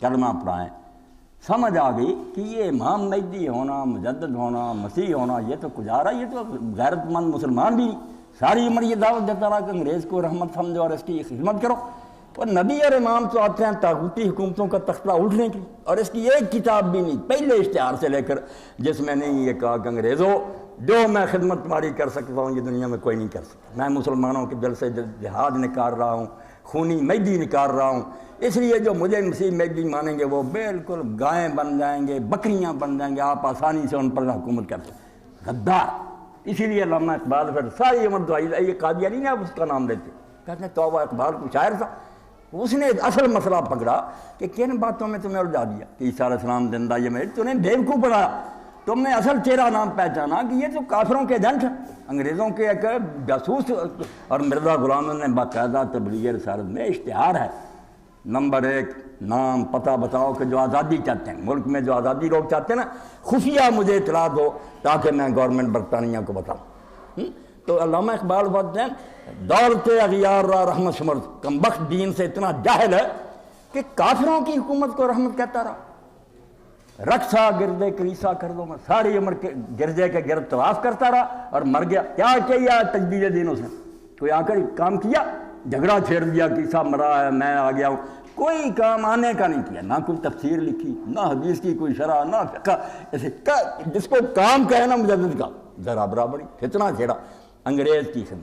کلمہ پڑھائیں، سمجھ آ گئی کہ یہ امام مہدی ہونا، مجدد ہونا، مسیح ہونا، یہ تو گزارا، یہ تو غیرت مند مسلمان بھی ساری عمر یہ دعوت دیتا رہا کہ انگریز کو رحمت سمجھو اور اس کی خدمت کرو، اور نبی اور امام تو آتے ہیں طاغوتی حکومتوں کا تختہ اٹھنے کی، اور اس کی ایک کتاب بھی نہیں پہلے اشتہار سے لے کر جس میں نے یہ کہا کہ انگریزوں جو میں خدمت تمہاری کر سکتا ہوں یہ دنیا میں کوئی نہیں کر سکتا، میں مسلمانوں کے دل سے جہاد نکال رہا ہوں، خونی مہدی نکال رہا ہوں، اس لیے جو مجھے مسیح مہدی مانیں گے وہ بالکل گائیں بن جائیں گے، بکریاں بن جائیں گے، آپ آسانی سے ان پر حکومت کر سکتے، غدار۔ اسی لیے علامہ اقبال پھر ساری عمر دعائی، یہ قادیانی نہیں آپ اس کا نام لیتے، کہتے ہیں توبہ اقبال کو شاعر تھا، اس نے اصل مسئلہ پکڑا کہ کن باتوں میں تمہیں الجھا دیا کہ عیسیٰ علیہ السلام زندہ، یہ میں تم نے بیوقوف بنایا، تم نے اصل چہرہ نام پہچانا کہ یہ تو کافروں کے ایجنٹ ہیں، انگریزوں کے ایک جاسوس، اور مرزا غلام نے باقاعدہ تبلیغ رسالت میں اشتہار ہے، نمبر 1 نام پتہ بتاؤ کہ جو آزادی چاہتے ہیں، ملک میں جو آزادی لوگ چاہتے ہیں نا، خفیہ مجھے اطلاع دو تاکہ میں گورنمنٹ برطانیہ کو بتاؤں۔ تو علامہ اقبال بولتے ہیں دولت اغیار را رحمت شمر، کمبخت دین سے اتنا جاہل ہے کہ کافروں کی حکومت کو رحمت کہتا رہا، رقصہ گردے کلیسا کر دو، میں ساری عمر کے گرجے کے گرد طواف کرتا رہا اور مر گیا، کیا کیا تجدید دین؟ اس نے کوئی آ کر کام کیا؟ جھگڑا چھیڑ دیا کہ عیسیٰ مرا ہے میں آ گیا ہوں، کوئی کام آنے کا نہیں کیا، نہ کوئی تفسیر لکھی، نہ حدیث کی کوئی شرح، نہ فقہ، ایسے جس کو کام کہے نا مجدد کا ذرا برابری، فتنہ چھیڑا انگریز کی خدمت۔